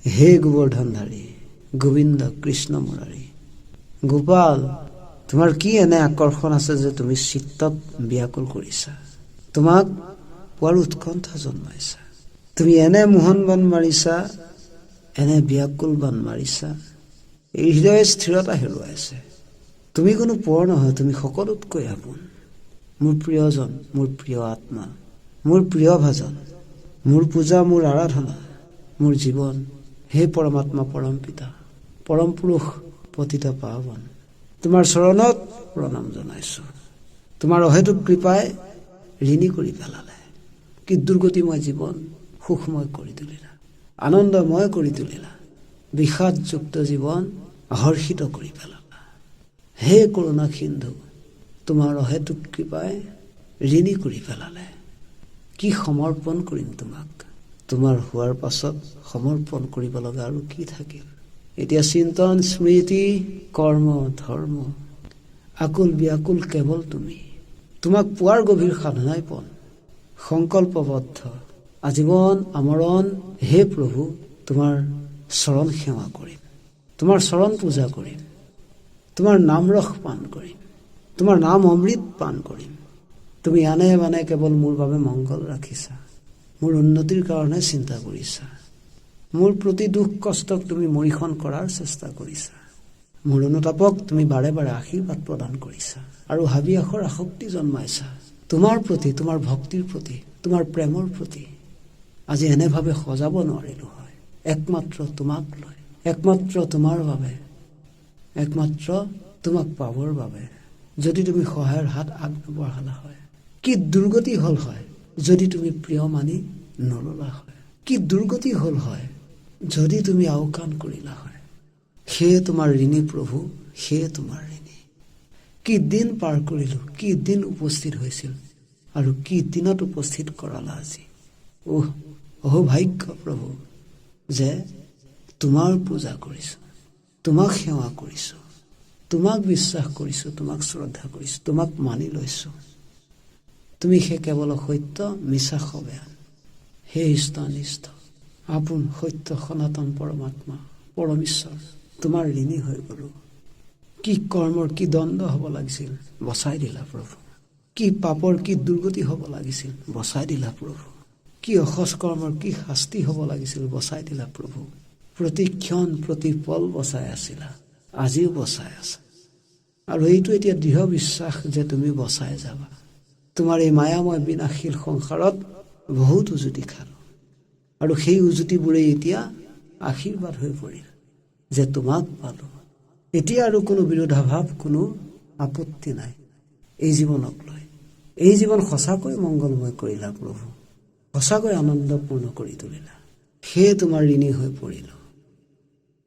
হে গোবৰ্ধনধাৰী গোবিন্দ কৃষ্ণ মুৰাৰী গোপাল, তোমাৰ কি এনে আকৰ্ষণ আছে যে তুমি চিত্তত ব্যাকুল কৰিছা? তোমাক পোৱাৰ উৎকণ্ঠা জন্মাইছা। তুমি এনে মোহন বাণ মাৰিছা, এনে ব্যাকুল বাণ মাৰিছা, এই হৃদয়ে স্থিৰতা হেৰুৱাইছে। তুমি কোনো পৰ নহয়, তুমি সকলোতকৈ আপোন। মোৰ প্ৰিয়জন, মোৰ প্ৰিয় আত্মা, মোৰ প্ৰিয় ভাজন, মোৰ পূজা, মোৰ আৰাধনা, মোৰ জীৱন। হে পৰমাত্মা, পৰম পিতা, পৰম পুৰুষ, পতিত পাৱন, তোমাৰ চৰণত প্ৰণাম জনাইছো। তোমাৰ অহেতুক কৃপাই ঋণী কৰি পেলালে। কি দুৰ্গতিময় জীৱন সুখময় কৰি তুলিলা, আনন্দময় কৰি তুলিলা। বিষাদযুক্ত জীৱন হৰ্ষিত কৰি পেলালা। হে কৰুণা সিন্ধু, তোমাৰ অহেতুক কৃপাই ঋণী কৰি পেলালে। কি সমৰ্পণ কৰিম তোমাক? তোমাৰ হোৱাৰ পাছত সমৰ্পণ কৰিব লগা আৰু কি থাকিল? এতিয়া চিন্তন, স্মৃতি, কৰ্ম, ধৰ্ম, আকুল ব্যাকুল কেৱল তুমি। তোমাক পোৱাৰ গভীৰ সাধনাই পণ, সংকল্পবদ্ধ আজীৱন আমৰণ। হে প্ৰভু, তোমাৰ চৰণ সেৱা কৰিম, তোমাৰ চৰণ পূজা কৰিম, তোমাৰ নাম ৰস পান কৰিম, তোমাৰ নাম অমৃত পান কৰিম। তুমি আনে বানে কেৱল মোৰ বাবে মংগল ৰাখিছা, মোৰ উন্নতিৰ কাৰণে চিন্তা কৰিছা। মোৰ প্ৰতি দুখ কষ্টক তুমি মৰিখন কৰাৰ চেষ্টা কৰিছা। মোৰ অনুতাপক তুমি বাৰে বাৰে আশীৰ্বাদ প্ৰদান কৰিছা আৰু হাবিয়াসৰ আসক্তি জন্মাইছা তোমাৰ প্ৰতি, তোমাৰ ভক্তিৰ প্ৰতি, তোমাৰ প্ৰেমৰ প্ৰতি। আজি এনেভাৱে সজাব নোৱাৰিলো হয়, একমাত্ৰ তোমাক লৈ, একমাত্ৰ তোমাৰ বাবে, একমাত্ৰ তোমাক পাবৰ বাবে। যদি তুমি সহায়ৰ হাত আগবঢ়ালা হয়। কি দুৰ্গতি হল হয় যদি তুমি প্ৰিয় মানি নললা হয়। কি দুৰ্গতি হল হয় যদি তুমি আওকাণ কৰিলা হয়। সেয়ে তোমাৰ ঋণী প্ৰভু, সেয়ে তোমাৰ ঋণী। কি দিন পাৰ কৰিলো, কি দিন উপস্থিত হৈছিল আৰু কি দিনত উপস্থিত কৰালা আজি। অহোভাগ্য প্ৰভু যে তোমাৰ পূজা কৰিছো, তোমাক সেৱা কৰিছো, তোমাক বিশ্বাস কৰিছো, তোমাক শ্ৰদ্ধা কৰিছো, তোমাক মানি লৈছো। তুমি সে কেৱল সত্য, মিছা সবেয়ান। হে ইষ্টনিষ্ঠ আপোন সত্য সনাতন পৰমাত্মা, পৰমেশ্বৰ, তোমাৰ ঋণী হৈ গলো। কি কৰ্মৰ কি দণ্ড হব লাগিছিল, বচাই দিলা প্ৰভু। কি পাপৰ কি দুৰ্গতি হব লাগিছিল, বচাই দিলা প্ৰভু। কি অসৎ কৰ্মৰ কি শাস্তি হব লাগিছিল, বচাই দিলা প্ৰভু। প্ৰতি ক্ষণ প্ৰতি পল বচাই আছিলা, আজিও বচাই আছা। আৰু এইটো এতিয়া দৃঢ় বিশ্বাস যে তুমি বচাই যাবা। তোমাৰ এই মায়াময় বিনাশীল সংসাৰত বহুত উজুতি খালো আৰু সেই উজুতিবোৰে এতিয়া আশীৰ্বাদ হৈ পৰিল যে তোমাক পালো। এতিয়া আৰু কোনো বিৰোধাভাৱ, কোনো আপত্তি নাই এই জীৱনক লৈ। এই জীৱন সঁচাকৈ মংগলময় কৰিলা প্ৰভু, সঁচাকৈ আনন্দপূৰ্ণ কৰি তুলিলা। সেয়ে তোমাৰ ঋণী হৈ পৰিলো।